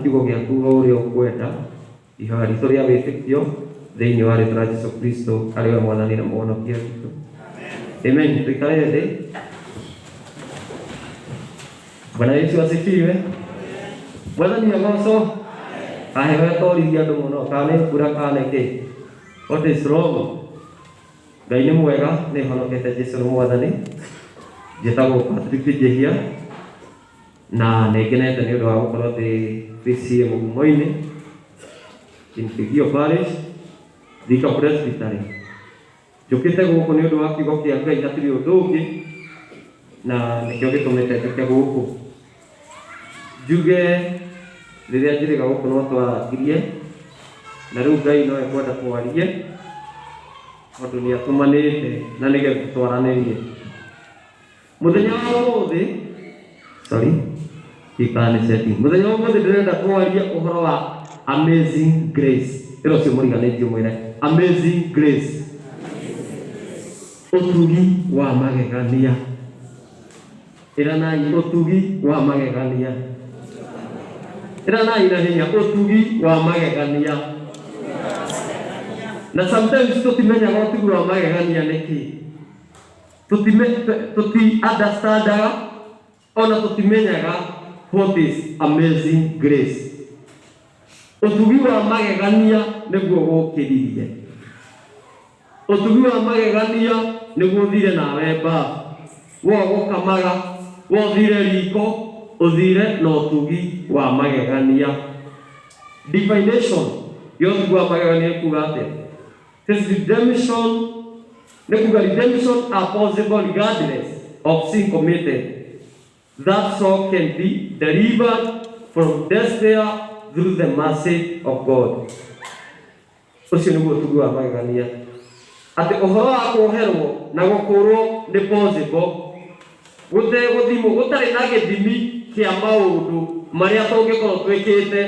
kiugo gĩaku o ũrĩa ũkwenda ihoya ritũ rĩa wĩtĩkio thĩinĩ wa rĩĩtwa rĩa Jesũ Kristo arĩ we mwathani na mũhonokia witũ. Amen. Tuikare thĩ. Bwana Yesu asifiwe. Mwathani agocwo. Aheo tũrithia andũ mũno kana mbura kana kĩ. What is wrong? Ngai nĩ mwega, nĩ honokete Jesũ nĩ mwathani. Njĩtagwo Patrick Njehia na nĩngenete nĩ ũndũ wa gũkorwo ndĩ mũgumo-inĩ Kĩgio Parish Thika Presbytery. Njũkĩte gũkũ nĩ ũndũ wa kiugo kĩa Ngai, hatirĩ ũndũ ũngĩ, na nĩkĩo gĩtũmĩte njũke gũkũ. Njuge rĩrĩa njĩrĩga gũkũ no twaragirie, na rĩu Ngai no ekwenda twarie tondũ nĩ atũmanĩte na nĩgetha twaranĩrie. Mũthenya wa ũmũthĩ, mũthenya wa ũmũthĩ ndĩrenda twarie ũhoro wa amazing grace. Ĩro cio mũriganĩtie mwĩre amazing grace. Ũtugi wa magegania. Ĩranai ũtugi wa magegania. Ĩranai na hinya ũtugi wa magegania. Na sometimes tũtimenyaga ũtugi wa magegania nĩ kĩĩ. Tuti understandaga ona tutimenyaga what is amazing grace. Ũtugi wa magegania nĩguo gũkĩririe. Ũtugi wa magegania nĩguo ũthire nawe mbafu, wo gũkamaga, wo ũthire riko, ũthire na ũtugi wa magegania. Definition ya ũtugi wa magegania kuga atĩa? This redemption, redemption are possible regardless of sin committed. That soul can be delivered from despair through the mercy of God. Ũcio nĩguo ũtugi wa magegania. Atĩ ũhoro wa kũoherwo na gũkũũrwo nĩ possible. Gũthimwo gũtarĩ na gĩthimi kĩa maũndũ marĩa tũngĩkorwo twĩkĩte.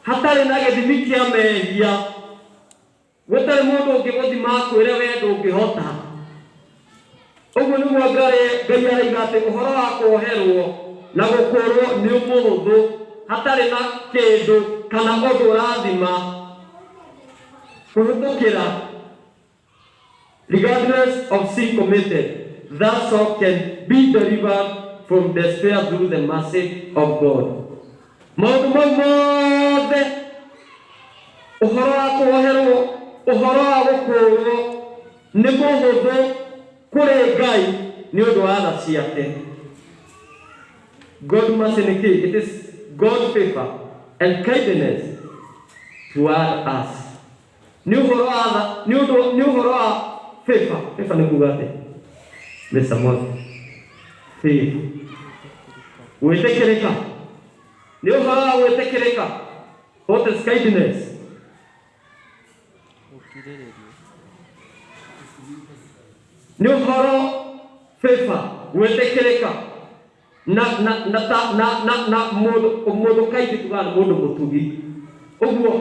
Hatarĩ na gĩthimi kĩa mehia. Gũtarĩ mũndũ ũngĩgũthima akwĩre wee ndũngĩhota. Ũguo nĩguo Ngai araiga atĩ ũhoro wa kũoherwo na gũkũũrwo nĩ mũhũthũ, hatarĩ na kĩndũ kana ũndũ ũrathima kũhĩtũkĩra. Regardless of sin committed, that soul can be delivered from despair through the mercy of God. Maũndũ mau mothe, ũhoro wa kũoherwo, ũhoro wa gũkũũrwo nĩ mũhũthũ kũrĩ Ngai nĩ ũndũ wa tha ciake. God mercy nĩ kĩĩ? It is God's favor and kindness toward us. Nĩ ũhoro wa tha, nĩ ũhoro wa favor. Favor nĩ kuga atĩ? Mr. Mwangi. Favor. Gwĩtĩkĩrĩka. Nĩ ũhoro wa gwĩtĩkĩrĩka. What is kindness? Nĩ ũhoro favor, gwĩtĩkĩrĩka. Na mũndũ kaingĩ tugaga mũndũ mũtugi. Ũguo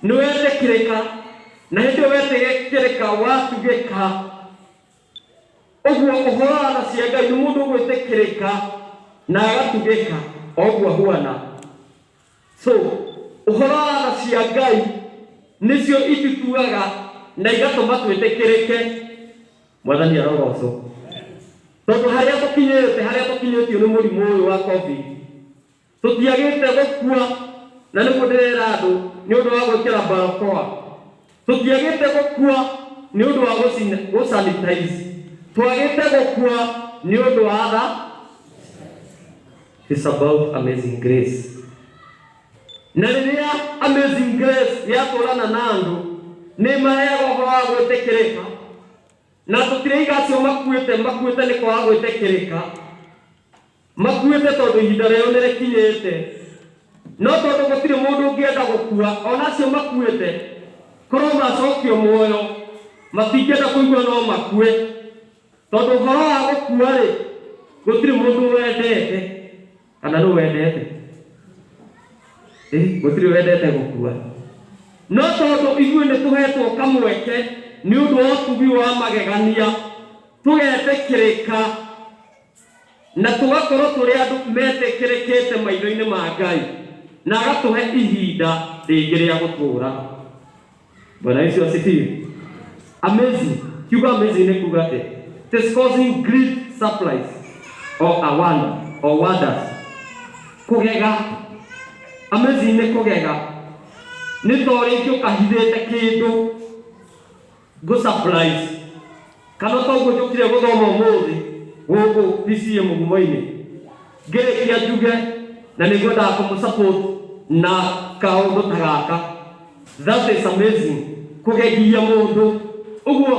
nĩ wetĩkĩrĩka, na hĩndĩ wetĩkĩrĩka watugĩka. Ũguo ũhoro wa tha cia Ngai nĩ mũndũ gwĩtĩkĩrĩka na agatugĩka, ũguo huana. So ũhoro wa tha cia Ngai nĩcio itituaga na igatũma twĩtĩkĩrĩke. Mwathani arogocwo. Tondũ harĩa tũkinyĩtio nĩ mũrimũ ũyũ wa COVID, tũtiagĩte gũkua, na nĩguo ndĩrera andũ nĩ ũndũ wa gwĩkĩra barakoa. Tũtiagĩte gũkua nĩ ũndũ wa gũsanitize. Twagĩte gũkua nĩ ũndũ wa tha. It's about amazing grace. Na rĩrĩa amazing grace yatũrana na andũ, nĩ maheaga ũhoro wa gwĩtĩkĩrĩka. Na tũtiraiga acio makuĩte nĩ kwaga gwĩtĩkĩrĩka. Makuĩte tondũ ihinda rĩao nĩ rĩkinyĩte. No tondũ gũtirĩ mũndũ ũngĩenda gũkua, ona acio makuĩte, korwo macokio muoyo, matingĩenda kũigua no makue. Tondũ ũhoro wa gũkua-rĩ, gũtirĩ mũndũ wendete. Kana nĩ wendete? Gũtirĩ wendete gũkua. No tondũ ithuĩ nĩ tũhetwo kamweke nĩ ũndũ wa ũtugi wa magegania, tũgetĩkĩrĩka na tũgakorwo tũrĩ andũ metĩkĩrĩkĩte maitho-inĩ ma Ngai. na agatuhe ihinda rĩngĩ rĩa gũtũũra. Bwana Yesu asifiwe. Amazing. Kiugo amazing nĩ kuuga atĩ it is causing great surprise or a wonder or wonders. Kũgega. Amazing nĩ kũgega. Nĩ ta rĩngĩ ũkahithĩte kĩndũ go surprise. Kana to ũgũjũkire gũthoma ũmũthĩ gũkũ PCA mũgumo-inĩ. Ngĩrĩkia njuge na nĩngwenda kũmũ-support na kaũndũ ta gaka. That is amazing. Kũgegia mũndũ. Ũguo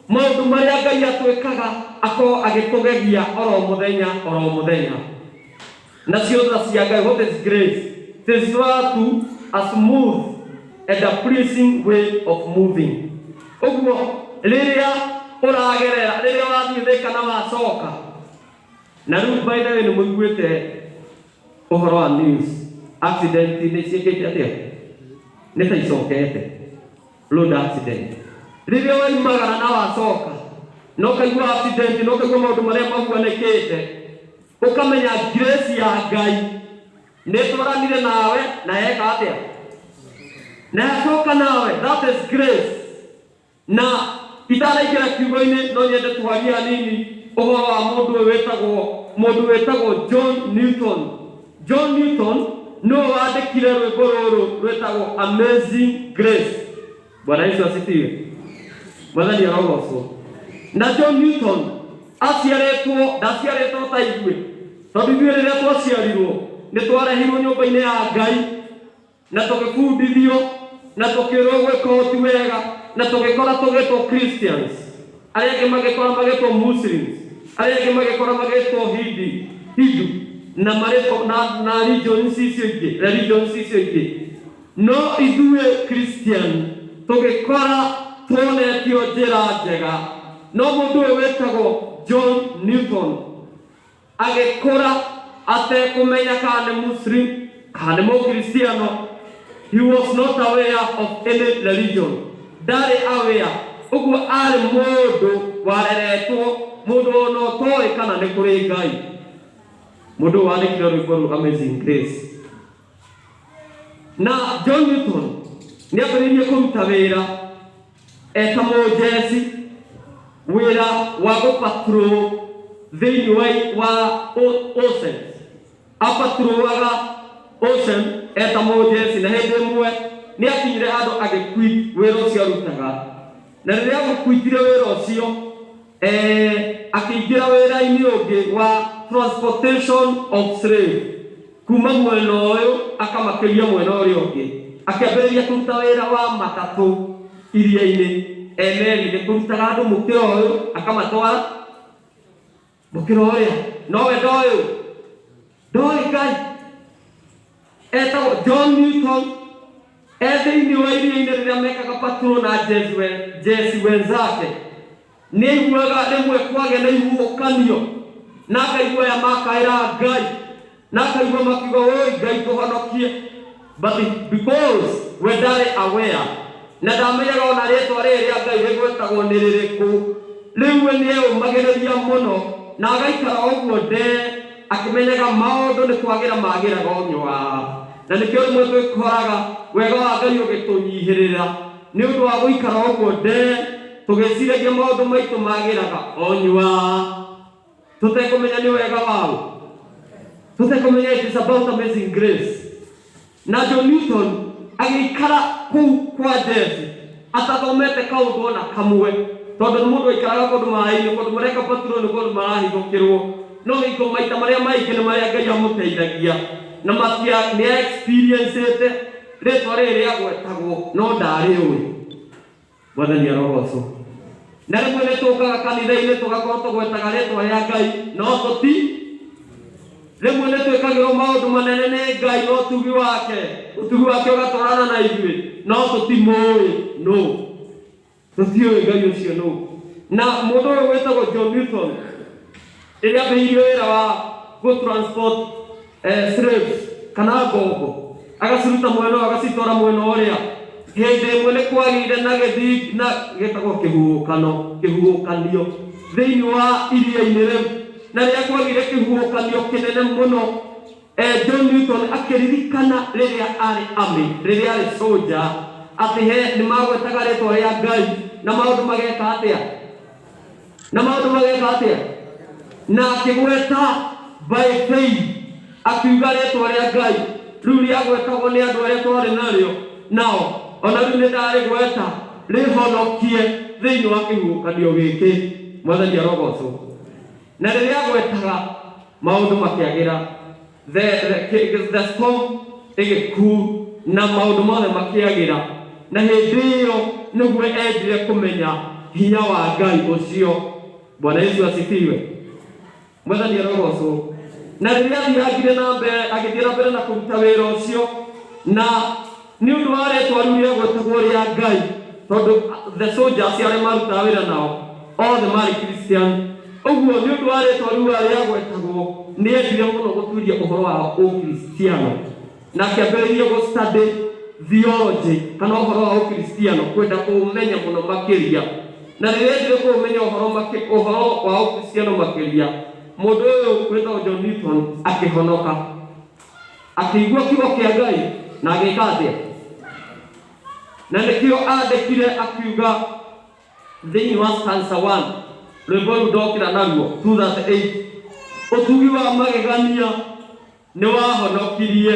maũndũ marĩa Ngai atwĩkaga akorwo agĩtũgegia oro mũthenya. Na ciothe cia Ngai, what is grace? It is to a smooth and a pleasing way of moving. Ũguo rĩrĩa ũragerera, rĩrĩa wathiĩ thĩka na wacoka. Na rĩu by the way nĩ mũiguĩte ũhoro wa news accident nĩ ciĩkĩte atĩa? Nĩ ta icokete. Road accident. Rĩrĩa waimagara na wacoka, no kaigua accident, no kaigua maũndũ marĩa maguanĩkĩte, ũkamenya grace ya Ngai nĩ twaranire nawe na eka atĩa? Na yacoka nawe. That is grace. Na itaraingĩra kiugo-inĩ no nyende twarie hanini ũhoro wa mũndũ wĩtagwo John Newton. John Newton no wandĩkire rwĩmbo rũrũ rwĩtagwo Amazing Grace. Bwana Yesu asifiwe. Mwathani arogocwo. Na John Newton ndaciarĩtwo ta ithuĩ. Tondũ ithuĩ rĩrĩa twaciarirwo nĩ twarehirwo nyũmba-inĩ ya Ngai na tũgĩbundithio na tũkĩrwo gwĩka ũti wega na tũgĩkora tũgĩtwo Christians. Arĩa angĩ magĩkora magĩtwo Muslims. Arĩa angĩ magĩkora magĩtwo Hindu na marĩtwo na religions icio ingĩ. No ithuĩ Christian tũgĩkora tuonetio njĩra njega. No mũndũ ũyũ wĩtagwo John Newton agĩkũra atekũmenya kana nĩ Muslim kana nĩ Mũkristiano. He was not aware of any religion. Ndarĩ aware. Ũguo arĩ mũndũ wareretwo, mũndũ ona ũtoĩ kana nĩ kũrĩ Ngai. Mũndũ wandĩkire rwĩmbo rũu Amazing Grace. Na John Newton nĩ ambĩrĩirie kũruta wĩra eta mũjeci, wĩra wa gũpatrol thĩinĩ wa ocean. Apatrolaga ocean eta mũjeci, na hĩndĩ ĩmwe nĩ akinyire handũ agĩquit wĩra ũcio arutaga. Na rĩrĩa agũquitire wĩra ũcio akĩingĩra wĩra-inĩ ũngĩ wa transportation of slave. Kuma mwena ũyũ akamakĩria mwena ũrĩa ũngĩ. Akĩambĩrĩria kũruta wĩra wa matatũ iria-inĩ, meri-inĩ, kũrutaga andũ mũkĩra ũyũ akamatwara mũkĩra ũrĩa. Nowe ndoĩ Ngai. Etagwo John Newton thĩinĩ wa iria-inĩ rĩrĩa mekaga patrol na jeci wenzake. Nĩ aiguaga rĩmwe kwagĩa na ihuhũkanio na akaigua aya makaĩra Ngai na akaigua makiuga oi Ngai tũhonokie. But because we ndarĩ aware na ndamenyaga ona rĩtwa rĩrĩa Ngai rĩgwĩtagwo nĩ rĩrĩkũ, rĩu we nĩ eũmagĩrĩria mũno na agaikara ũguo akĩmenyaga maũndũ nĩ kwagĩra magĩraga ũnywa. Na nĩkĩo rĩmwe twĩkoraga wega wa Ngai ũgĩtũnyihĩrĩra nĩ ũndũ wa gũikara ũguo tũgĩciragia maũndũ maitũ magĩraga ũnywa, tũtekũmenya nĩ wega wao, tũtekũmenya it is about amazing grace. Na John Newton agĩikara kũu kwa jeci atathomete kaũndũ ona kamwe, tondũ nĩ mũndũ aikaraga kũndũ maĩ-inĩ, kũndũ mareka patrol nĩ kũndũ marahithũkĩrwo. No gĩko maita marĩa maingĩ nĩ marĩa Ngai amũteithagia na nĩ experience-ĩte rĩtwa rĩrĩ rĩagwetagwo no ndarĩũĩ. Mwathani arogocwo. Na rĩmwe nĩ tũkaga kanitha-inĩ tũgakorwo tũgwetaga rĩtwa rĩa Ngai no rĩmwe nĩ twĩkagĩrwo maũndũ manene nĩ Ngai no ũtugi wake ũgatwarana na ithuĩ no tũtimũĩ. Tũtiũĩ Ngai ũcio na mũndũ ũyũ wĩtagwo John Newton rĩrĩa ambĩrĩirie wĩra wa gũtransport slaves kana ngombo, agaciruta mwena ũyũ agacitwara mwena ũrĩa. Hĩndĩ ĩmwe nĩ kwagĩire na gĩtagwo kĩhuhũkanio thĩinĩ wa iria-inĩ rĩu. Na rĩrĩa kwagĩire kĩhuhũkanio kĩnene mũno John Newton akiririkana rĩrĩa arĩ army, rĩrĩa arĩ soldier, atĩ nĩ magwetaga rĩtwa rĩa Ngai na maũndũ mageka atĩa, na akĩgweta by faith, akiuga rĩtwa rĩa Ngai rĩu rĩagwetagwo nĩ andũ arĩa twarĩ narĩo, nao ona rĩu nĩndarĩgweta rĩhonokie thĩinĩ wa kĩhuhũkanio gĩkĩ. Mwathani arogocwo. Na rĩrĩa agwetaga maũndũ makĩagĩra, the storm ĩgĩkuu na maũndũ mothe makĩagĩra, na hĩndĩ ĩyo nĩguo endire kũmenya hinya wa Ngai ũcio. Bwana Yesu asifiwe. Mwathani arogocwo. Na rĩrĩa agĩthiĩ na mbere na kũruta wĩra ũcio, na nĩ ũndũ wa rĩtwa rĩu rĩagwetagwo rĩa Ngai, tondũ the soldiers arĩa marutaga wĩra nao othe marĩ Christian, ũguo nĩ ũndũ wa rĩtwa rĩu rĩagwetagwo nĩ endire mũno gũtuĩria ũhoro wa ũkristiano, na akĩambĩrĩria gũstudy theology kana ũhoro wa ũkristiano, kwenda kũũmenya mũno makĩria. Na rĩrĩa endire kũũmenya ũhoro wa ũkristiano makĩria, mũndũ ũyũ wĩtagwo John Newton akĩhonoka, akĩigua kiugo kĩa Ngai na agĩka atĩa. Na nĩkĩo andĩkire akiuga thĩinĩ wa stanza 1, rwĩmbo rũu ndokĩra naruo 238, ũtugi wa magegania nĩ wahonokirie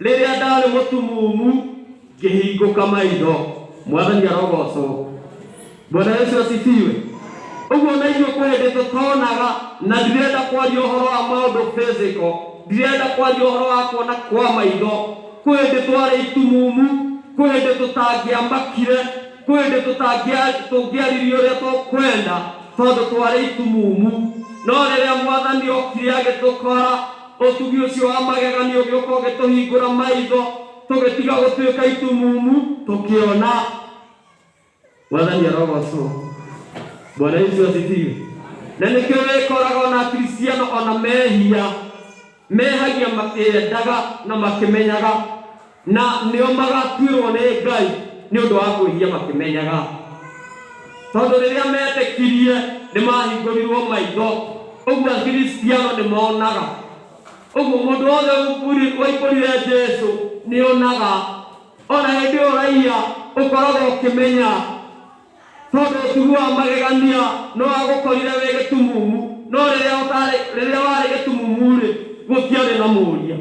rĩrĩa ndarĩ mũtumumu ngĩhingũka maitho. Mwathani arogocwo. Bwana Yesu asifiwe. Ũguo na inyuĩ kwĩ hĩndĩ tũtonaga, na ndirenda kwaria ũhoro wa maũndũ physical, ndirenda kwaria ũhoro wa kuona kwa maitho. Kwĩ hĩndĩ twarĩ itumumu, kwĩ hĩndĩ tũtangĩamakire, kwĩ hĩndĩ tũngĩaririe ũrĩa tũkwenda tondũ twarĩ itumumu. No rĩrĩa Mwathani okire agĩtũkora, ũtugi ũcio wa magegania ũgĩũka ũgĩtũhingũra maitho, tũgĩtiga gũtuĩka itumumu, tũkĩona. Mwathani arogocwo. Bwana Yesu asifiwe. Na nĩkĩo wĩkoraga ona Akristiano ona mehagia makĩendaga na makĩmenyaga, na nĩo magatuĩrwo nĩ Ngai nĩ ũndũ wa kwĩhia makĩmenyaga, tondũ rĩrĩa metĩkirie nĩ mahingũrirwo maitho. Ũguo Akristiano nĩ monaga, ũguo mũndũ wothe waihũrire Jesũ nĩ onaga. Ona hĩndĩ ĩyo raiya ũkoragwo ũkĩmenya, tondũ ũtugi wa magegania no agũkorire wĩ gĩtumumu, no rĩrĩa warĩ gĩtumumu-rĩ gũtiarĩ na mũria.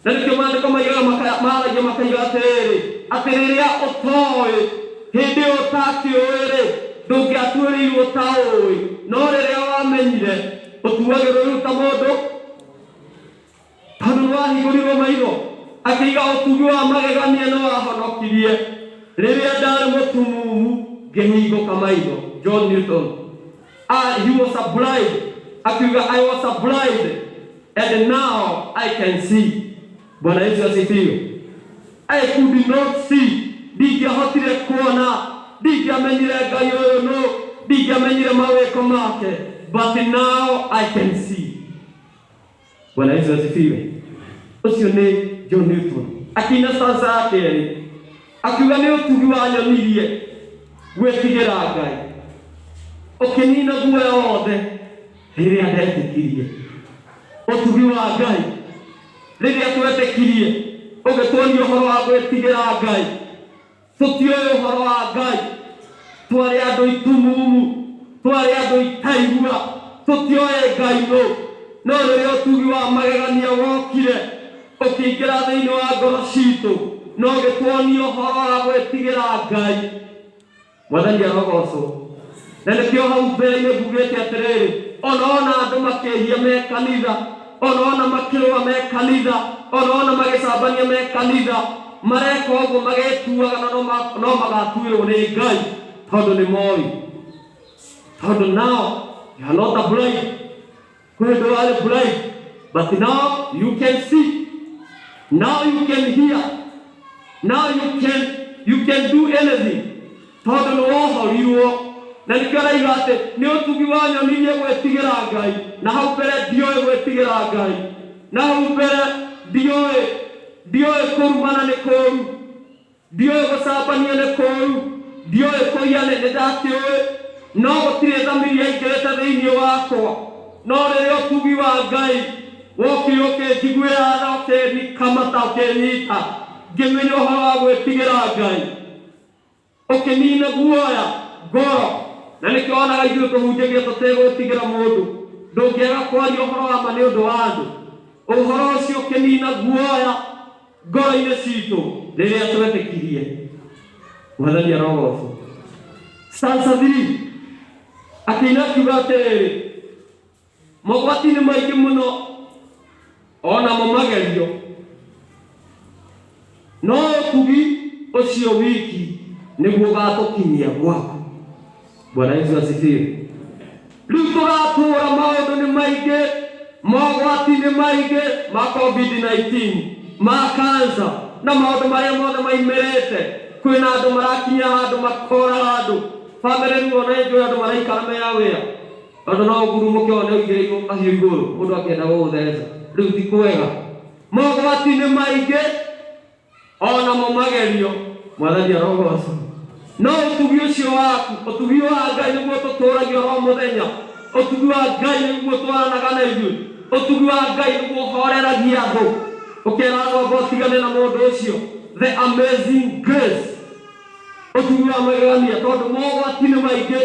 Na nĩkĩo maandĩko maragia makaiga atĩ rĩrĩa ũtoĩ, hĩndĩ ĩyo ũtakĩũĩ-rĩ ndũngĩatuĩrĩirwo ta ũĩ, no rĩrĩa wamenyire ũtuagĩrwo rĩu ta mũndũ, tondũ nĩwahingũrirwo maitho. Akĩiga ũtugi wa magegania no wahonokirie rĩrĩa ndarĩ mũtumumu ngĩhingũka maitho. John Newton, he was a blind. Akiuga I was a blind and now I can see. Bwana Yesu asifiwe. I could not see, ndingĩahotire kuona, ndingĩamenyire Ngai ũyũ no, ndingĩamenyire mawĩko make, but now I can see. Bwana Yesu asifiwe. Ũcio nĩ John Newton. Akĩina stanza ya kerĩ, akiuga nĩ ũtugi wanyonirie gwĩtigĩra Ngai, ũkĩnina guoya wothe rĩrĩa ndetĩkirie. Ũtugi wa Ngai rĩrĩa twetĩkirie ũgĩtuonia ũhoro wa gwĩtigĩra Ngai. Tũtioĩ ũhoro wa Ngai, twarĩ andũ itumumu, twarĩ andũ itaigua, tũtioĩ Ngai nũ. No rĩrĩa ũtugi wa magegania wokire ũkĩingĩra thĩinĩ wa ngoro citũ, no ũgĩtuonia ũhoro wa gwĩtigĩra Ngai. Mwathani arogocwo. Na nĩkĩo hau mbere-inĩ mbugĩte atĩrĩrĩ, ona andũ makĩhia me kanitha, ona makĩrũa me kanitha, ona magĩcambania me kanitha, mareka ũguo magĩtuaga na no magatuĩrwo nĩ Ngai, tondũ nĩ moĩ. Tondũ now you are not a blind. Kwĩ hĩndĩ warĩ blind, but now you can see, now you can hear, now you can do anything. Tondũ nĩ wohorirwo. Na nĩkĩo araiga atĩ nĩ ũtugi wanyonirie gwĩtigĩra Ngai, na hau mbere ndioĩ gwĩtigĩra Ngai, na hau mbere ndioĩ kũrumana nĩ kũũru, ndioĩ gũcambania nĩ kũũru, ndioĩ kũiya nĩ ndakĩũĩ, no gũtirĩ thamiri yaingĩrĩte thĩinĩ wakwa. No rĩrĩa ũtugi wa Ngai woki njiguĩra tha ũkĩnikamata ũkĩnyita ngĩmenya ũhoro wa gwĩtigĩra Ngai ũkĩnina guoya ngoro na nĩkĩo wonaga ithuĩ tũhunjagia tũtegwĩtigĩra mũndũ ndũngĩaga kwaria ũhoro wa ma nĩ ũndũ wa andũ ũhoro ũcio ũkĩnina guoya ngoro-inĩ citũ rĩrĩa twetĩkirie. Mwathani arogocwo. Stanza 3 akĩina akiuga atĩrĩrĩ, mogwati nĩ maingĩ mũno onamo magerio, no ũtugi ũcio wiki nĩguo ũgatũkinyia gwaku. Bwana Yesu asifiwe. Rĩu tũratũũra maũndũ nĩ maingĩ, mogwati nĩ maingĩ ma COVID-19, ma cancer na maũndũ marĩa mothe maimĩrĩte. Kwĩna andũ marakinya handũ makoraga andũ famĩlĩ rĩu ona njũĩ andũ maraikara me ya wĩra tondũ no ngurumũke one ũigĩrĩirwo kahiũ igũrũ mũndũ akĩenda gũgũtheca. Rĩu ti kwega. Mogwati nĩ maingĩ onamo magerio. Mwathani arogocwo. No ũtugi ũcio waku, ũtugi wa Ngai nĩguo tũtũũragia oro mũthenya. Ũtugi wa Ngai nĩguo twaranaga na ithuĩ. Ũtugi wa Ngai nĩguo ũhoreragia andũ. Ũkĩra ngombo ũtigane na mũndũ ũcio. The amazing grace. Ũtugi wa magegania tondũ mogwati nĩ maingĩ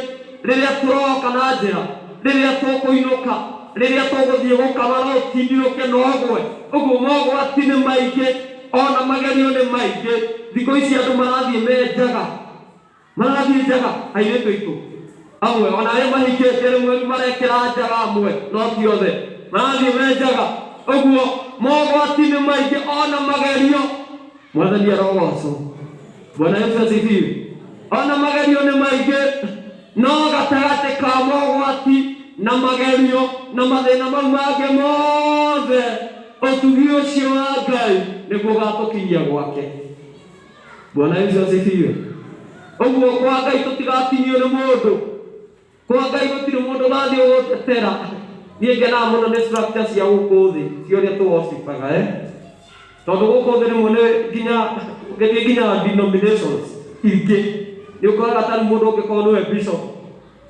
rĩrĩa tũroka na njĩra, rĩrĩa tũkũinũka, rĩrĩa tũgũthiĩ gũkama no ũtindirũke na ũgwe. Ũguo mogwati nĩ maingĩ ona magerio nĩ maingĩ. Thikũ ici andũ marathiĩ menjaga, marathiĩ njaga airĩtu aitũ amwe ona arĩa mahikĩte rĩmwe marekĩra njaga amwe no ti othe marathiĩ menjaga. Ũguo mogwati nĩ maingĩ ona magerio. Mwathani arogocwo. Bwana Yesu asifiwe. Ona magerio nĩ maingĩ, no gatagatĩ ka mogwati na magerio na mathĩna mau mangĩ mothe ũtugi ũcio wa Ngai nĩguo ũgatũkinyia gwake. Bwana Yesu asifiwe. Ũguo kwa Ngai tũtigakinyio nĩ mũndũ, kwa Ngai gũtirĩ mũndũ ũgathiĩ gũtetera. Niĩ ngenaga mũno nĩ structure cia gũkũ thĩ cia ũrĩa tũwocipaga tondũ gũkũ thĩ rĩmwe nĩ nginya denominations ingĩ nĩ ũkoraga tarĩ mũndũ ũngĩkorwo nĩwe bishop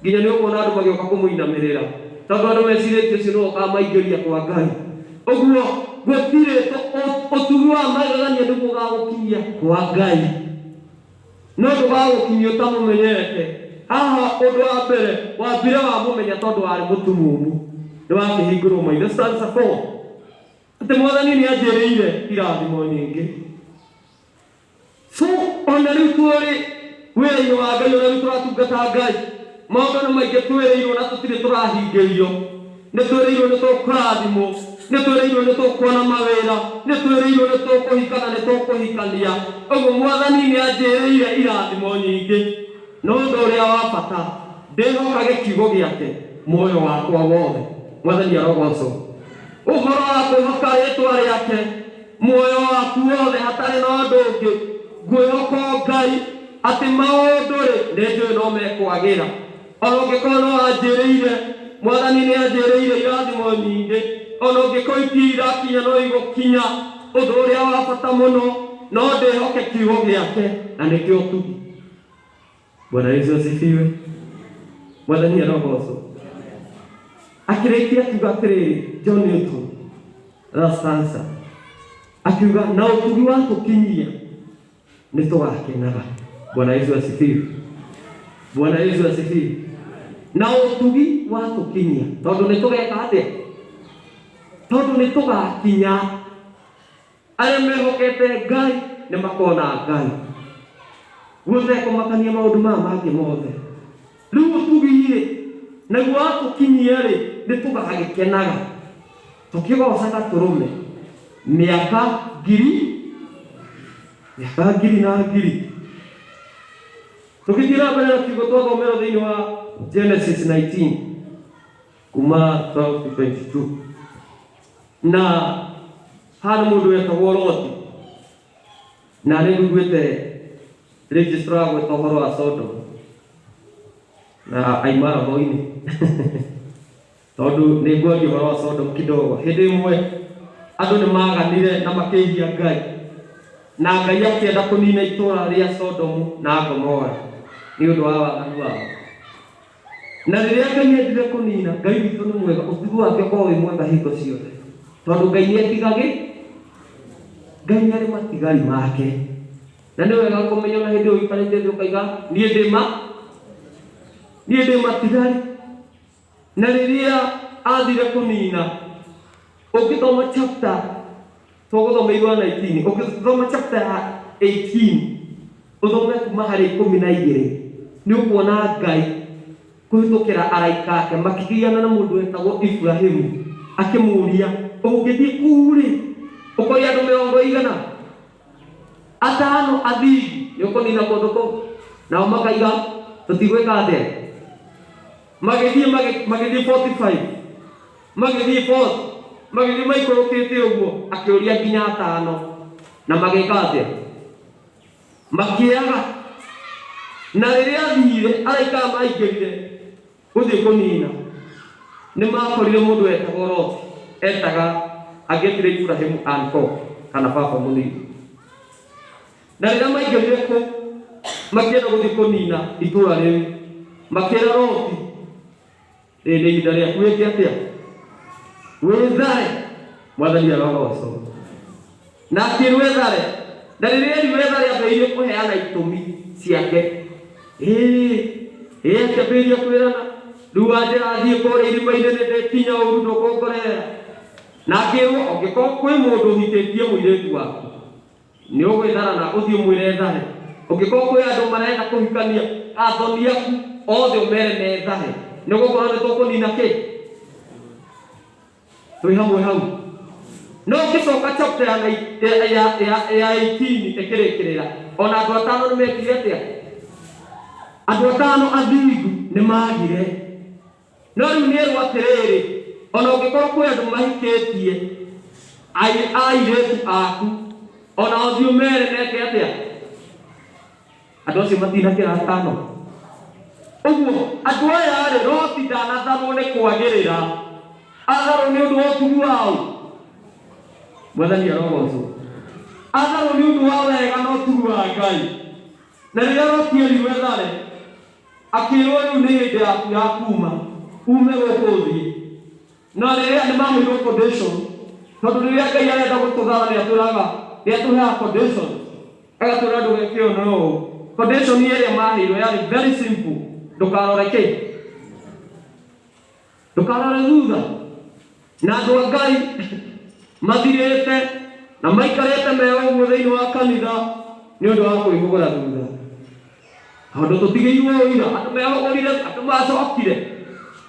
nginya nĩ ũkuona andũ magĩũka kũmũinamĩrĩra tondũ andũ mecirĩtie ũcio nĩwe ũkamaingĩria kwa Ngai. Ũguo gũtirĩ ũtugi wa magegania nĩguo ũgagũkinyia kwa Ngai, no ndũgagũkinyia ũtamũmenyete. Haha ũndũ wa mbere wambire wamũmenya tondũ warĩ mũtumumu nĩ wakĩhingũrwo maitho. Stanza 4 atĩ Mwathani nĩ anjĩrĩire irathimo nyingĩ. So ona rĩu tũrĩ wĩra-inĩ wa Ngai, ona rĩu tũratungata Ngai, maũndũ nĩ maingĩ twĩrĩirwo na tũtirĩ tũrahingĩrio. Nĩ twĩrĩirwo nĩ tũkũrathimwo, nĩ twĩrĩirwo nĩ tũkuona mawĩra, nĩ twĩrĩirwo nĩ tũkũhikana, nĩ tũkũhikania. Ũguo Mwathani nĩ anjĩrĩire irathimo nyingĩ, no ũndũ ũrĩa wa bata ndĩhokage kiugo gĩake muoyo wakwa wothe. Mwathani arogocwo. Ũhoro wa kwĩhoka rĩĩtwa rĩake muoyo waku wothe hatarĩ na ũndũ ũngĩ, ngwĩhoka Ngai atĩ maũndũ nĩ njũĩ no mekwagĩra. Ona ũngĩkorwo no anjĩrĩire, Mwathani nĩ anjĩrĩire irathimo nyingĩ, ona ũngĩkorwo itirakinya no igũkinya. Ũndũ ũrĩa wa bata mũno no ndĩhoke kiugo gĩake na nĩkĩo ũtugi. Bwana Yesu asifiwe. Mwathani arogocwo. Akĩrĩkia akiuga atĩrĩrĩ, John Newton last answer akiuga na ũtugi wa tũkinyia nĩ tũgakenaga. Bwana Yesu asifiwe. Bwana Yesu asifiwe. Na ũtugi wa tũkinyia tondũ nĩ tũgeka atĩa? Tondũ nĩ tũgakinya. Arĩa mehokete Ngai nĩ makona Ngai, gũtekũmakania maũndũ maya mangĩ mothe. Rĩu ũtugi-rĩ naguo watũkinyia-rĩ nĩ tũgagĩkenaga tũkĩgocaga tũrũme mĩaka ngiri na ngiri. Tũgĩthiĩ na mbere na kiugo twathomera thĩinĩ wa Genesis 19 kuma 12-22 na hana mũndũ wetagwo Loti na nĩ nguĩte registrar gweta ũhoro wa Sodom na aimara moini tondũ nĩ ngwambia ũhoro wa Sodom kidogo. Hĩndĩ ĩmwe andũ nĩ maganire na makĩhia Ngai na Ngai akĩenda kũnina itũũra rĩa Sodomu na Gomora nĩ ũndũ wa waganu wao. Na rĩrĩa Ngai endire kũnina, Ngai witũ nĩ mwega, ũtugi wake ũkoragwo wĩ mwega hingo ciothe. tondu Ngai nĩ etigage, Ngai nĩ arĩ matigari make. Na nĩ wega kũmenya na hĩndĩ ĩyo ũikarĩte thĩ ũkaiga niĩ ndĩ matigari. Na rĩrĩa athire kũnina, ũngĩthoma chapter tũgũthomeirwo 19, ũngĩthoma chapter ya 18 ũthome kuma harĩ 12, nĩ ũkuona Ngai kũhĩtũkĩra araika ake makĩgiana na mũndũ wetagwo Ibrahimu, akĩmũria ũngĩthiĩ kũu rĩ, ũkoria andũ 100 atano athingu nĩ ũkũnina kũndũ kũu. Nao makaiga tũtigwĩka atĩa, magĩthiĩ 45, magĩthiĩ 40, magĩthiĩ maikũrũkĩte ũguo, akĩũria nginya 5, na magĩka atĩa, makĩaga. Na rĩrĩa athire araika maingĩrire gũthiĩ kũnina, nĩ makorire mũndũ wetagwo Loti, etaga agĩtire Ibrahimu anko kana baba mũnini. Na rĩrĩa maingĩrire kũ makĩenda gũthiĩ kũnina itũũra rĩu, makĩra Loti, nĩ ihinda rĩaku wĩke atĩa, wĩthare. Mwathani arogocwo. Na akĩrwethare, na rĩrĩa wethare ambĩrĩirie kũheana itũmi ciake, akĩambĩrĩria kwĩrana, rĩu wanjĩra athiĩ kũrĩa irima-inĩ nĩ ndĩkinya ũru ndũkũngorera. Na akĩrwo ũngĩkorwo kwĩ mũndũ ũhikĩtie mũirĩtu waku, nĩ ũgwĩthara na ũthiĩ ũmwĩre thare. Ũngĩkorwo kwĩ andũ marenda kũhikania athoni aku, othe ũmere methare, nĩ gũkorwo nĩ tũkũnina kĩ? Twĩ hamwe hau. No ũngĩcoka chapter ya 18 ĩkĩrĩkĩrĩra, ona andũ 5 nĩ mekire atĩa? Andũ 5 athingu nĩ magire. No rĩu nĩ erwo atĩrĩrĩ, ona ũngĩkorwo kwĩ andũ mahikĩtie airĩtu aku, ona ũthiĩ ũmere meke atĩa? Andũ acio matinakĩra 5. Ũguo andũ aya rĩ, Loti ndanatharwo nĩ kwagĩrĩra, atharwo nĩ ũndũ wa ũtugi wao. Mwathani arogocwo. Atharwo nĩ ũndũ wa wega na ũtugi wa Ngai. Na rĩrĩa Loti erirwo ethare, akĩrwo rĩu nĩ hĩndĩ yaku ya kuma, ume gũkũ thĩ. No rĩrĩa nĩ maheirwo condition, tondũ rĩrĩa Ngai arenda gũtũthara nĩ atũheaga condition, agatwĩra ndũgeke ũũ na ũũ. Condition ĩrĩa maheirwo yarĩ very simple, ndũkarore kĩ? Ndũkarore thutha. Na andũ a Ngai mathirĩte na maikarĩte me ũguo thĩinĩ wa kanitha nĩ ũndũ wa kwĩhũgũra thutha. Tondũ tũtigĩirwo ũira, andũ mehũgũrire, andũ macokire,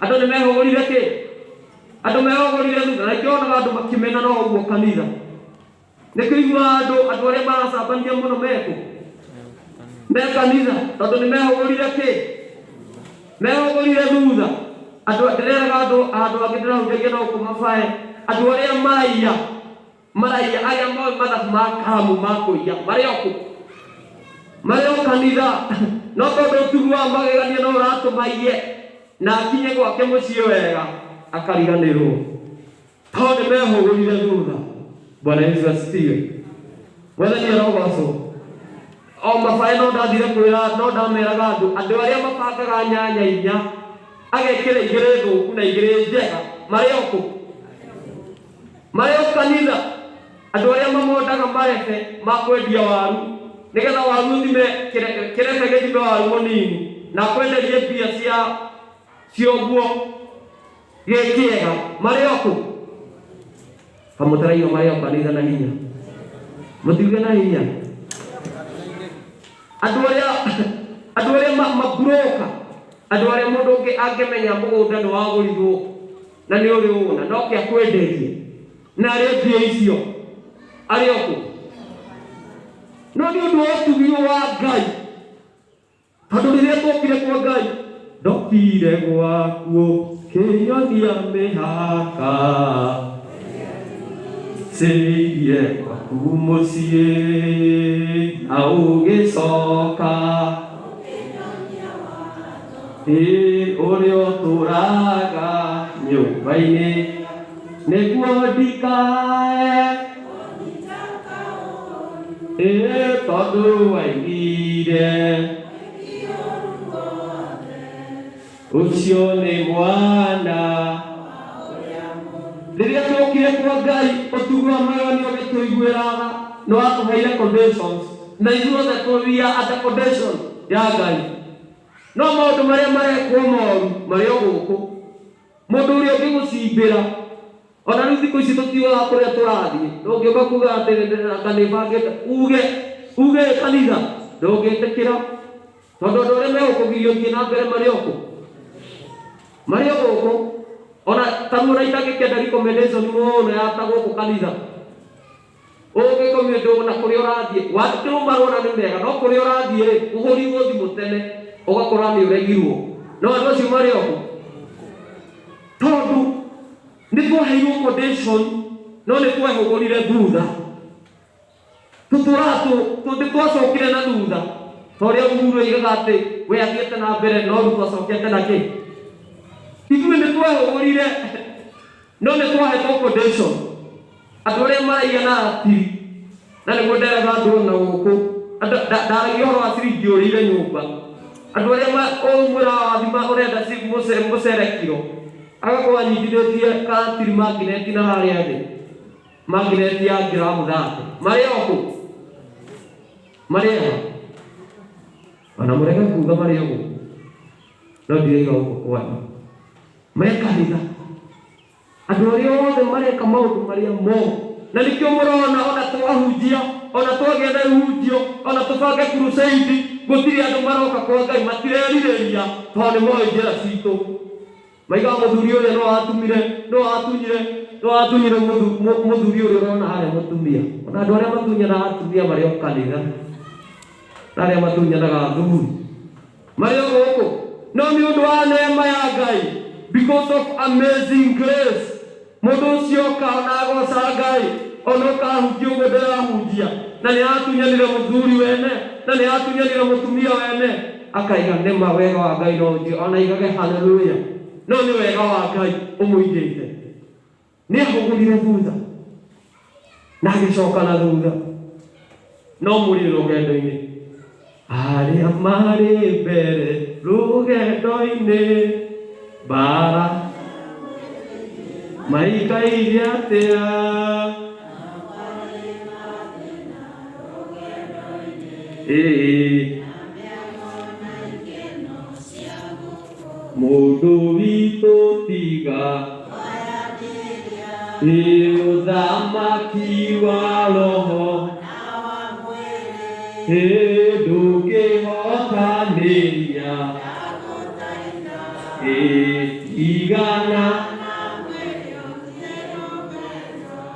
andũ nĩ mehũgũrire kĩ? Andũ mehũgũrire thutha. Na ikĩonaga andũ makĩmena no ũguo kanitha. Nĩ kũigua andũ arĩa maracambania mũno mekũ? Me kanitha, tondũ nĩ mehũgũrire kĩ? Mehũgũrire thutha. Andũ ndĩreraga andũ angĩ ndĩrahunjagia no kũmabae, andũ arĩa maraiya arĩa moĩ mathabu ma karamu ma kũiya, marĩ okũ? Marĩ o kanitha. No tondũ ũtugi wa magegania no ũratũmaiye, na akinye gwake mũciĩ wega akariganĩrwo, tondũ nĩ mehũgũrire thutha. Bwana Yesu asifiwe. Mwathani arogocwo. O mabae no ndathire kwĩra, no ndameraga andũ arĩa mabangaga nyanya 4, agekĩra 2 thũku na 2 njega, marĩ okũ? Marĩ o kanitha. Andũ arĩa mamondaga marebe ma kwendia waru, nĩgetha waru ũthime kĩrebe gĩthime waru mũnini, na kwenderie mbia cia ũguo gĩkĩega, marĩ okũ? Kamũtaraigua marĩ o kanitha na hinya. Mũtiuge na hinya. Andũ arĩa maburoka, andũ arĩa mũndũ ũngĩ angĩmenya mũgũnda nĩ wagũrirwo na nĩ ũrĩ wona, no kĩakwenderie na arĩ mbia icio, arĩ okũ? No nĩ ũndũ wa ũtugi wa Ngai, tondũ rĩrĩa twokire kwa Ngai, ndokire gwakuo kĩnyonia mĩhaka, cĩrĩirie gwaku mũciĩ na ũgĩcoka, ũrĩa ũtũraga nyũmba-inĩ nĩguo ndikae, tondũ waigire ũcio nĩ mwana. Rĩrĩa twokire kwa Ngai ũtugi wa magegania ũgĩtũiguĩraga nĩ watũheire conditions na ithuothe tũthiaga under condition ya Ngai. No maũndũ marĩa marekwo moru marĩ o gũkũ, mũndũ ũrĩa ũngĩgũcimbĩra ona rĩu thikũ ici tũtiũaga kũrĩa tũrathiĩ, ndũngĩũka kuga atĩ kanĩbangĩte uge kanitha ndũngĩtĩkĩra, tondũ andũ arĩa megũkũgiria ũthiĩ na mbere marĩ o gũkũ. Ona tarĩu ona itangĩkĩenda recommendation mũno ya ta gũkũ kanitha ũgĩkomio ndũ na kũrĩa ũrathiĩ wandĩkĩrwo marũa na nĩ mega, no kũrĩa ũrathiĩ-rĩ ũhũrirwo thimũ tene ũgakora nĩ ũregirwo. No andũ acio marĩ o tondũ nĩ twaheirwo condition no nĩ twehũgũrire thutha, twacokire na thutha ta ũrĩa Uhuru oigaga atĩ we athiĩte na mbere no rĩu twacokete na kĩ. Ithuĩ nĩ twehũgũrire no nĩ twahetwo condition. Andũ arĩa maraiga na atiri na nĩguo nderega andũ na gũkũ ndaragia ũhoro wa ciringi ũrĩire nyũmba. Andũ arĩa ũmwĩra wa thima ũrenda mũcerekiro agakorwo anyitithĩtie katiri magineti na harĩa thĩ, magineti ya ngiramu 30 marĩ o kũ marĩ o ona mũrege kuga marĩ o gũkũ no ndiraiga gũkũ kwanyu mekanitha. Andũ arĩa othe mareka maũndũ marĩa moru na nĩkĩo mũrona ona twahunjia ona twagĩa na ihunjio ona tũbange crusade gũtirĩ andũ maroka kwa Ngai matirerirĩria tondũ nĩ moĩ njĩra citũ. Maigaga mũthuri ũrĩa no watunyire mũthuri ũrĩa ũrona harĩa mũtumia. Ona andũ arĩa matunyanaga atumia marĩ o kanitha na arĩa matunyanaga athuri marĩ o gũkũ, no nĩ ũndũ wa neema ya Ngai, because of amazing grace, mũndũ ũcio kana agoca Ngai ona ũkahunjia ũguo ndĩrahunjia na nĩ atunyanire mũthuri wene na nĩ atunyanire mũtumia wene akaiga nĩma wega wa Ngai no nji ona igage haleluya. No nĩ wega wa Ngai ũmũigĩte, nĩ ahũgũrire thutha na agĩcoka na thutha. No mũrĩ rũgendo-inĩ arĩa marĩ mbere rũgendo-inĩ bara maikaire atĩa mũndũ witũ tiga ũthamaki wa roho ndũngĩhotanĩria igana.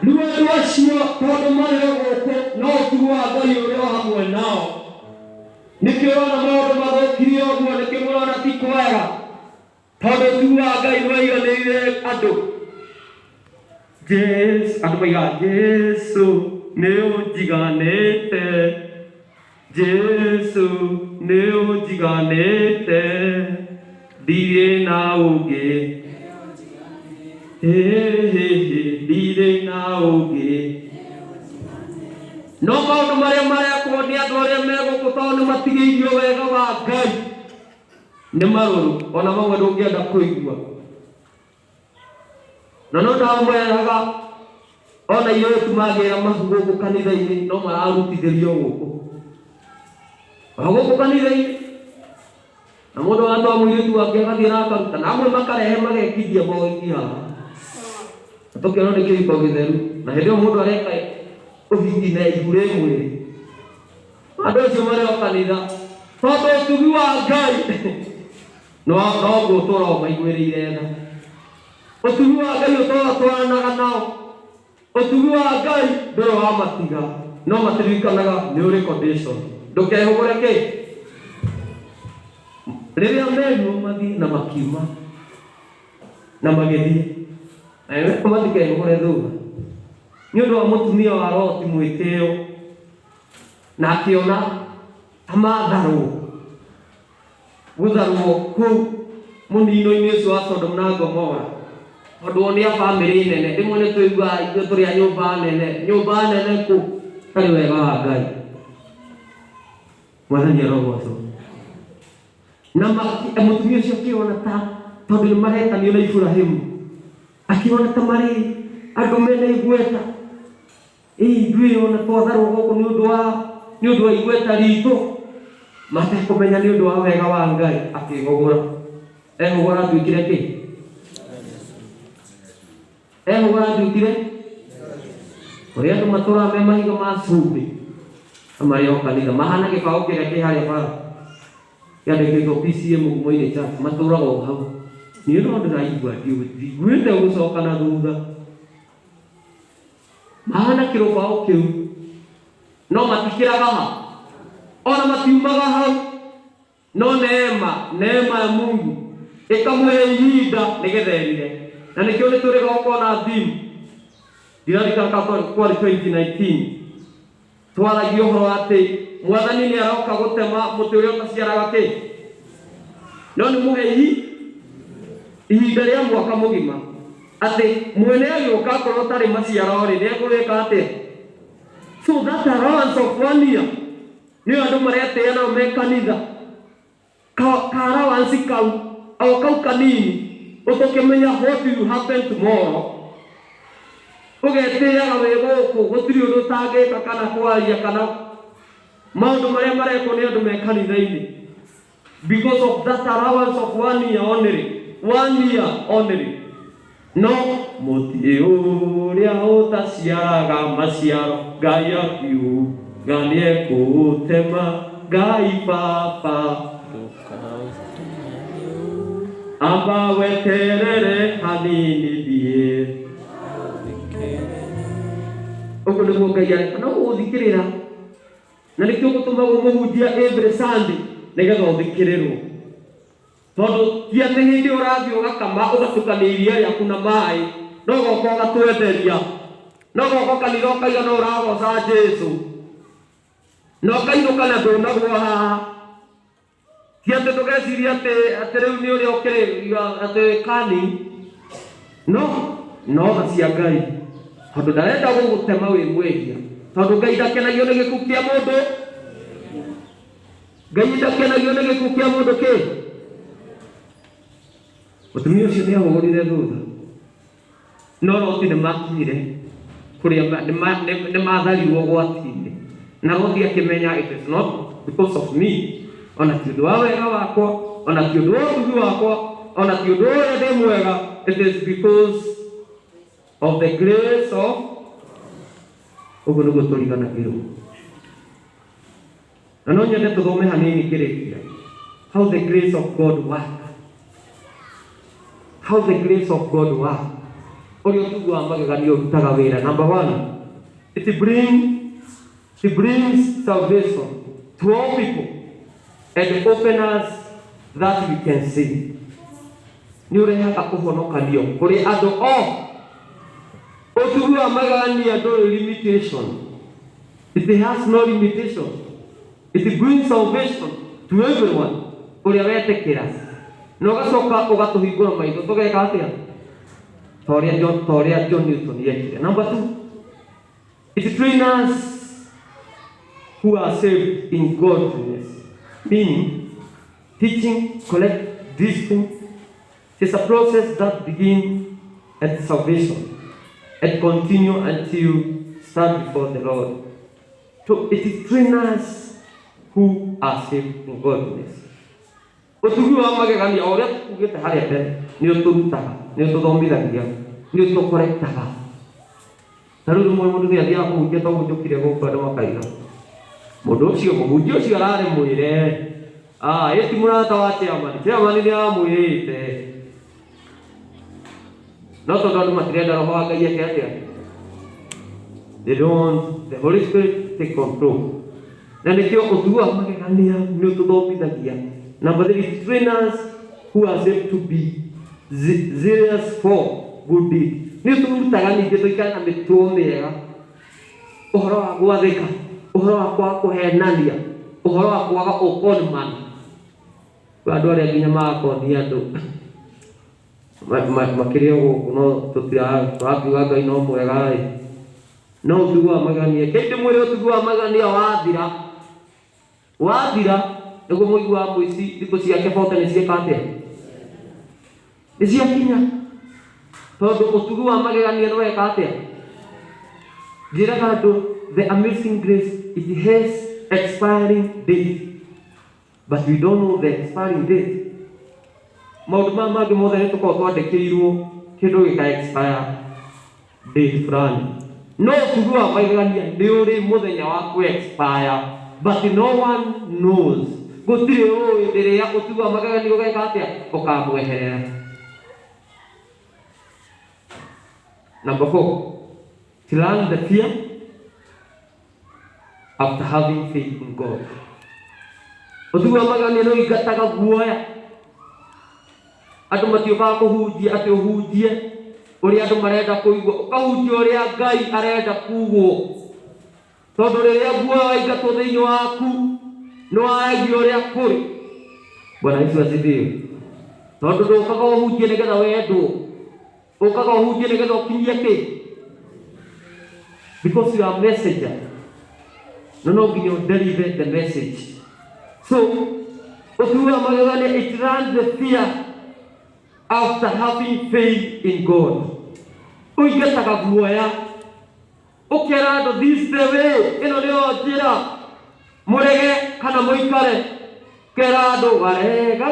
Rĩu andũ acio tondũ marĩ gũkũ no ũtugi wa Ngai ũrĩ o hamwe nao. Nĩkĩo ũrona maũndũ mathũkire ũguo, nĩkĩo mũrona ti kwega tondũ ũtugi wa Ngai nĩwaiganĩire andũ. Andũ maigaga Jesu nĩũnjiganĩte, Jesu nĩũnjiganĩte ndirĩ na ũngĩ, ndirĩ na ũngĩ. No maũndũ marĩa marekwo nĩ andũ arĩa megũkũ tondũ nĩ matigĩirio wega wa Ngai nĩ marũrũ, ona mamwe ndũngĩenda kũigua. Na no ndamwĩraga ona irĩtu magĩra mahu gũkũ kanitha-inĩ no mararutithĩrio gũkũ kanitha-inĩ, na mũndũ watwa mũirĩtu wake agathiĩ na akaruta, na amwe makarehe magekithia moiki haha tũkĩona nĩ kĩhiko gĩtheru, na hĩndĩ ĩyo mũndũ areka ũhiki na ihu rĩ mwĩrĩ. Andũ acio marĩ o kanitha tondũ ũtugi wa Ngai no gũtũra o maiguĩrĩire tha. Ũtugi wa Ngai ũtũratwaranaga nao, ũtugi wa Ngai ndũrĩ wa matiga, no matiririkanaga nĩ ũrĩ condition. Ndũkehũgũre kĩ rĩrĩa menwo mathiĩ na makiuma na magĩthiĩ matikehũgũre thutha. Nĩ ũndũ wa mũtumia wa Loti mwĩtĩo na akĩona amatharwo gũtharwo kũu mũnino-inĩ ũcio wa Sodom na Gomora, tondũ o nĩ a bamĩrĩ nene. Rĩmwe nĩ tũiguaga ithuĩ tũrĩ a nyũmba nene kũ tarĩ wega wa Ngai. Mwathani arogocwo. Na mũtumia ũcio akĩona ta tondũ nĩ maretanio na Iburahĩmu, akĩona ta marĩ andũ mena igweta ithuĩ ona twatharwo gũkũ nĩ ũndũ wa igweta ritũ matekũmenya nĩ ũndũ wa wega wa Ngai akĩgũgũra. Ehũgũra atuĩkire kĩ? Ehũgũra atuĩkire ũrĩa andũ matũraga me mahiga ma cumbĩ marĩ o kanitha mahana gĩbaũ kĩrĩa kĩ harĩa bara kĩandĩkĩtwo PCM Ngumo-inĩ Church matũraga o hau. Niĩ no ndĩraigua ndigwĩte gũcoka na thutha mahana kĩrũbaũ kĩu no matikĩraga ha ona matiumaga hau no neema ya Mungu ĩkamũhe ihinda nĩgetha erire. Na nĩkĩo nĩ tũrĩ gũkona theme ndiraririkana kwarĩ 2019 twaragia ũhoro atĩ Mwathani nĩ aroka gũtema mũtĩ ũrĩa ũtaciaraga kĩ no nĩ mũhe ihinda rĩa mwaka mũgima atĩ mwene agĩũka akorwo ũtarĩ maciaro-rĩ nĩ egũgĩka atĩa. So that allowance of 1 year nĩyo andũ maretĩĩa nao me kanitha ka allowance kau o kau kanini ũtũkĩmenya what will happen tomorrow ũgetĩaga wĩ gũkũ gũtirĩ ũndũ ũtangĩka kana kwaria kana maũndũ marĩa marekwo nĩ andũ me kanitha-inĩ because of that allowance of 1 year only. 1 year only. No mũtĩ ũrĩa ũtaciaraga maciaro Ngai akiuga nĩekũũtema. Ngai Baba amba weterere hanini thiĩ. Ũguo nĩguo Ngai areka no gũthikĩrĩra na nĩkĩo gũtũmagwo mũhunjia every Sunday nĩgetha ũthikĩrĩrwo tondũ ti atĩ hĩndĩ ũrathiĩ ũgakama ũgatukania iria rĩaku na maĩ no goka ũgatwenderia no goka kanitha ũkaiga no ũragoca Jesũ no ũkainũka na ndũnagwo haha. Ti atĩ ndũgeciria atĩ rĩu nĩ ũrĩa ũkĩrĩ atĩ kani no tha cia Ngai tondũ ndarenda gũgũtema wĩ mwĩhia tondũ Ngai ndakenagio nĩ gĩkuũ kĩa mũndũ. Ngai ndakenagio nĩ gĩkuũ kĩa mũndũ kĩ. Mũtumia ũcio nĩ ahũgũrire thutha no Loti nĩ makinyire kũrĩa nĩ matharirwo gwati-inĩ na Loti akĩmenya it is not because of me ona ti ũndũ wa wega wakwa ona ti ũndũ wa ũtugi wakwa ona ti ũndũ ũrĩa ndĩ mwega it is because of the grace of. Ũguo nĩguo tũriganagĩrwo na no nyende tũthome hanini kĩrĩkia how the grace of God work. How the grace of God work. Ũrĩa ũtugi wa magegania ũrutaga wĩra. Number 1, it brings salvation to all people and open us that we can see. Nĩ ũrehaga kũhonokanio kũrĩ andũ othe. Ũtugi wa magegania ndũrĩ limitation. It has no limitation. It brings salvation to everyone ũrĩa wetĩkĩra na ũgacoka ũgatũhingũra maitho tũgeka atĩa ta ũrĩa John Newton yekire. Number 2, it trains us who are saved in godliness, meaning teaching, collect, discipline. It's a process that begins at salvation and continue until stand before the Lord. So it is trainers who are saved in godliness. Ũtugi wa magegania o ũrĩa tũkugĩte harĩa mbere nĩ ũtũrutaga nĩ ũtũthomithagia nĩ ũtũkorektaga. Ta rĩu rĩmwe mũndũ nĩ athiaga kũhunjia to gũjũkire gũkũ andũ makaiga mũndũ ũcio mũhunjia ũcio ararĩ mwĩre ĩti mũrata wa chairman nĩ aramwĩrĩte no tondũ andũ matirenda roho wa Ngai eke atĩa. They don't, the Holy Spirit take control. Na nĩkĩo ũtugi wa magegania nĩ ũtũthomithagia. Number 3, it trains us who are saved to be zealous for good deeds. Nĩ ũtũrutaga ningĩ tũikare na mĩtugo mĩega, ũhoro wa gwathĩka, ũhoro wa kwaga kũhenania, ũhoro wa kwaga ũkonimani. Andũ arĩa nginya magakonia andũ makĩria gũkũ no tũrakiuga Ngai no mwega-ĩ no ũtugi wa magegania kĩndĩ mwĩrĩ ũtugi wa magegania wathira nĩguo mũigua wa mũici thikũ ciake bote nĩ ciĩka atĩa nĩ ciakinya tondu utugi wa magegania no weka atia njiraga andu the amazing grace it has expiring date, but we don't know the expiring date. Maundu ma mangi mothe ni tukorwo twandikirwo kindu gika expire date fulani, no utugi wa magegania ni uri muthenya wa ku expire, but no one knows. Gutire ui ndiria utugi wa magegania ugeka atia ukamweherera. Number 4, to learn the fear after having faith in God. Utugi wa magegania no igataga guoya. Andu matiukaga kuhunjia ati uhunjie uria andu marenda kuigua, ukahunjia uria Ngai arenda kugwo, tondu riria guoya waigatwo thiini waku ni waregio uria kuri. Bwana Yesu asifiwe. Tondu ndukaga uhunjie nigetha wendwo, ukaga uhunjie nigetha ukinyie ki, because you are a messenger, no nginya deliver the message. So utugi wa magegania it runs the fear after having faith in God. Uigataga guoya ukera andu this the way, ino niyo njira murege kana muikare, kera andu warega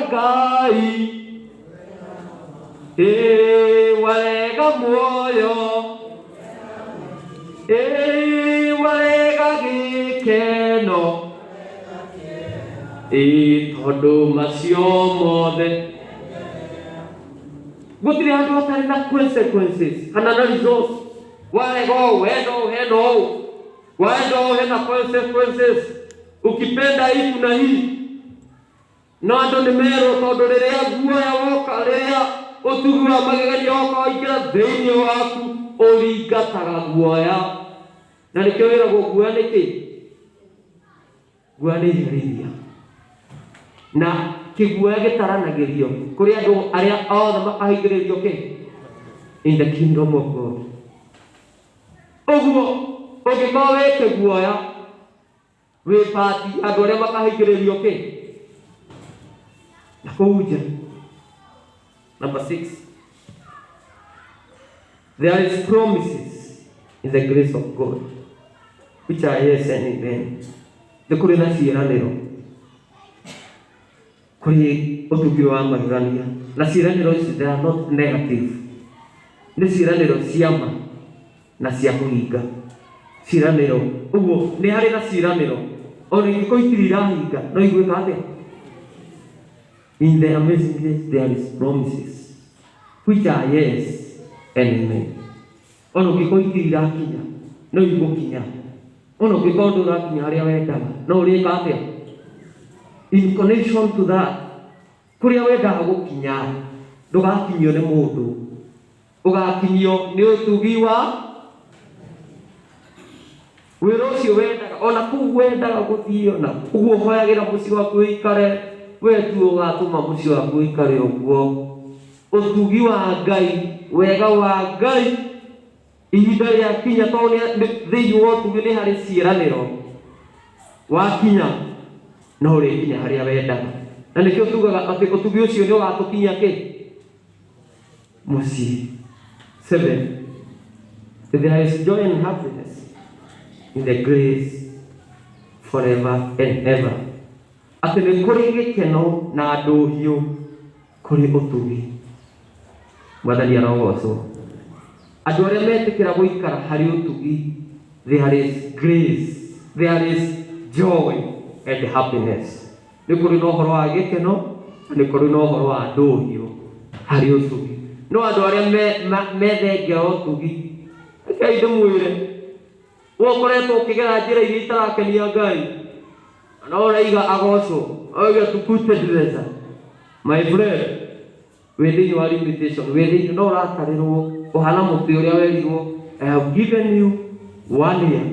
Ngai warega muoyo warega gikeno tondu macio mothe gutire andu atari na consequences kana na results. Warega wendo hena consequences, ukipenda hii na hii no andu ni mero, tondu riria guoya woka, riria utugi wa magegania woka waingira thiini waku uringataga guoya. Na nikio wiragwo guoya niki, guoya ni iherithia na kiguoya gitaranagirio kuri andu aria othe makahingiririo ki in the kingdom of God. Uguo ungikorwo wi kiguoya wi party andu aria makahingiririo ki na kuja. Number 6, there is promises in the grace of God which are yes and amen. Nikuri na ciiraniro kuri utugi wa magegania, na ciiraniro ici they are not negative, ni ciiraniro cia ma na cia kuhinga. Ciiraniro uguo ni hari na ciiraniro ona ingiko itirahinga no igwika atia. In the amazing grace there is promises which are yes and amen. Ona ingiko itirakinya no igukinya, ona ingiko ndurakinya haria wendaga no urika atia. In connection to that, kuria wendaga gukinya ndugakinyio ni mundu, ugakinyio ni utugi wa wira ucio wendaga, ona kuu wendaga guthio na uguo hoyagira muci waku wikare, we tu ugatuma muci waku wikare uguo. Utugi wa Ngai, wega wa Ngai ihinda ria kinya, tondu thiini wa utugi ni hari ciiraniro, wakinya no urikinya haria wendaga. Na nikio tugaga ati utugi ucio ni ugatukinya ki muci. 7, there is joy and happiness in the grace forever and ever. Ati ni kuri gikeno na nduhio kuri utugi. Mwathani arogocwo. Andu aria metikira guikara hari utugi, there is grace, there is joy and happiness. Ni kuri no horo wa gikeno, ni kuri no horo wa nduhio hari utugi. No andu aria methengia utugi, Ngai ndimwire ukoretwo ukigera njira iria itarakenia Ngai, no uraiga agocwo oiga tukute dresa. My friend, within your limitation, within no uratarirwo uhana muti uria werirwo, I have given you 1 year,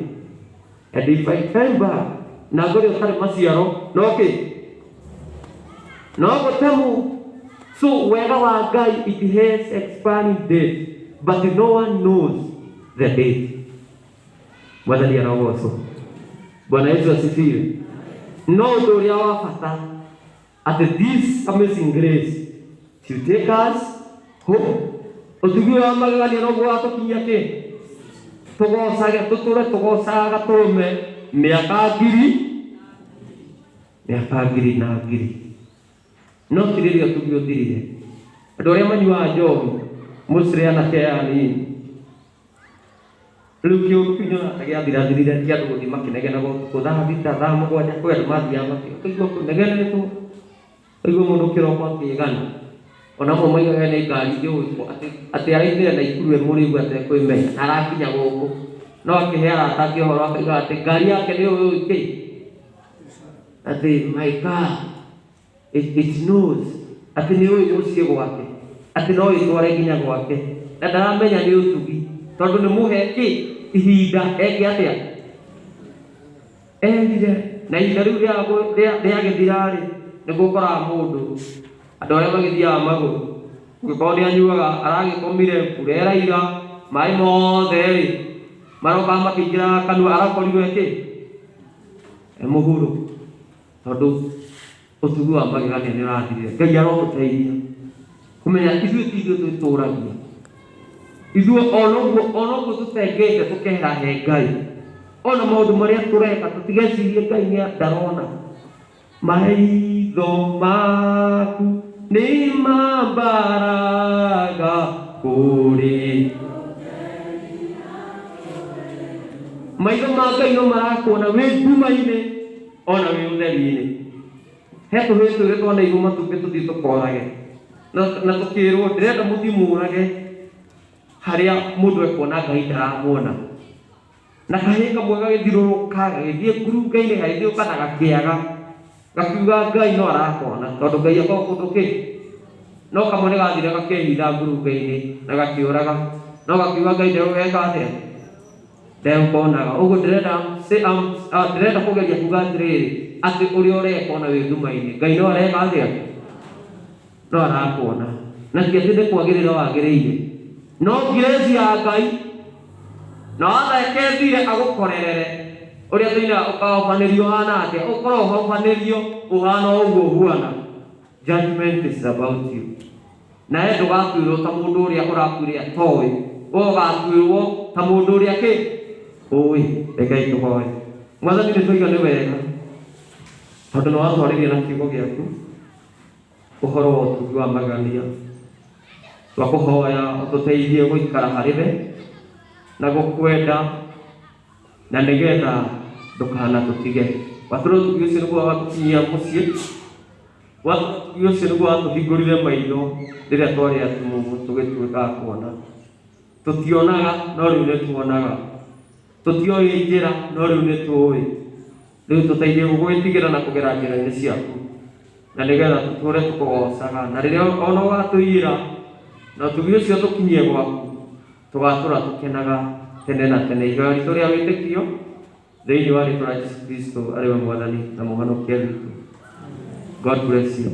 and if I come back na ngori utari maciaro no ki no gutemu. So wega wa Ngai it has expiring date, but no one knows the date. Mwathani arogocwo. Bwana Yesu asifiwe. No undu uria wa bata at this amazing grace to take us home Ũtugi wa magegania noguo watukinyia kĩ? Tũgocage tũtũre tũgocaga gatũrũme mĩaka ngiri na ngiri. No ti rĩrĩa ũtugi ũthirire. Andũ arĩa manyuaga njohi mũcirĩ anake anini. Rĩu kĩũru kĩu nyona gĩathirathirire kĩa andũ gũthiĩ makĩnegenaga ũtukũ thaa thita thaa mũgwanja kwĩ andũ mathiaga makĩigua kũnegenetwo. Ũigua mũndũ kĩroko akĩgana. Ona mo maigaga nĩ ngari njũĩ atĩ araithire Naikuru mũrĩu atekwĩmenya arakinya gũkũ. No akĩhe arata ake ũhoro akauga atĩ ngari yake nĩ ũĩ kĩ? Atĩ my car it knows. Atĩ nĩ ũĩ mũciĩ gwake. Atĩ no ĩtware nginya gwake. Na ndaramenya nĩ ũtugi. Tondũ nĩ mũhe kĩ? Ihinda eke atĩa? Endire na ihinda rĩu rĩagĩthira-rĩ nĩgũkoraga mũndũ andũ arĩa magĩthiaga magũrũ ũngĩkorwo nĩ anyuaga aragĩkomire mbura ĩraira maĩ mothe-rĩ marokaga makĩingĩra kanua arakorirwo kĩ? Mũhuro. Tondũ ũtugi wa magegania nĩ ũrathirire. Ngai arotũteithia kũmenya ithuĩ ti ithuĩ twĩtũragia. Ithuĩ onoguo tũtengete tũkehera he Ngai. Ona maũndũ marĩa tũreka tũtigecirie Ngai nĩ ndarona. Maitho maku nĩ mambaraga kũrĩ. Maitho ma Ngai no marakuona wĩ nduma-inĩ ona wĩ ũtheri-inĩ. He tũhĩĩ twĩrĩ twana igũ matumbĩ tũthiĩ tũkorage. Na tũkĩrwo ndĩrenda mũthiĩ mũrage harĩa mũndũ ekuona Ngai ndaramuona. Na kahĩĩ kamwe gagĩthiũrũrũka gagĩthiĩ ngurunga-inĩ gagĩthiũka na gakĩaga. Gakiuga Ngai no arakona tondũ Ngai akoragwo kũndũ kĩ? No kamwe nĩ gathire gakehitha ngurunga-inĩ na gakĩũraga. No gakiuga Ngai ndegũgeka atĩa? Ndegũkonaga. Ũguo ndĩrenda kũgeria kuga atĩrĩrĩ atĩ ũrĩa ũreka ona wĩ nduma-inĩ Ngai no areka atĩa? No arakuona. Na ti atĩ nĩ kwagĩrĩra wagĩrĩire. No grace ya Ngai na wathekethire agũkorerere ũrĩa thĩinĩ ũkahobanĩrio ũhana atĩa? Ũkorwo ũhobanĩrio ũhana ũguo ũhuana. Judgment is about you. Nawe ndũgatuĩrwo ta mũndũ ũrĩa ũrakuire atoĩ. Ũgatuĩrwo ta mũndũ ũrĩa kĩ? Ũĩ. Rekei tũhoe. Mwathani nĩtũiga nĩ wega tondũ nĩ watwarĩria na kiugo gĩaku ũhoro wa ũtugi wa magegania. Twakũhoya ũtũteithie gũikara harĩ we na gũkwenda na nĩgetha ndũkanatũtige. Watũra ũtugi ũcio nĩguo watũkinyia mũciĩ. Ũtugi ũcio nĩguo watũhingũrire maitho rĩrĩa twarĩ atumumu tũgĩtuĩka a kuona. Tũtionaga no rĩu nĩtuonaga. Tũtioĩ njĩra no rĩu nĩtũĩ. Rĩu tũteithie gũgwĩtigĩra na kũgera njĩra-inĩ ciaku na nĩgetha tũtũre tũkũgocaga. Na rĩrĩa ona ũgatũiyĩra na ũtugi ũcio tũkinyie gwaku tũgatũra tũkenaga tene na tene. Ihoya ritũ rĩa wĩtĩkio thĩinĩ wa rĩĩtwa rĩa Jesũ Kristo arĩ we Mwathani na Mũhonokia witũ. God bless you.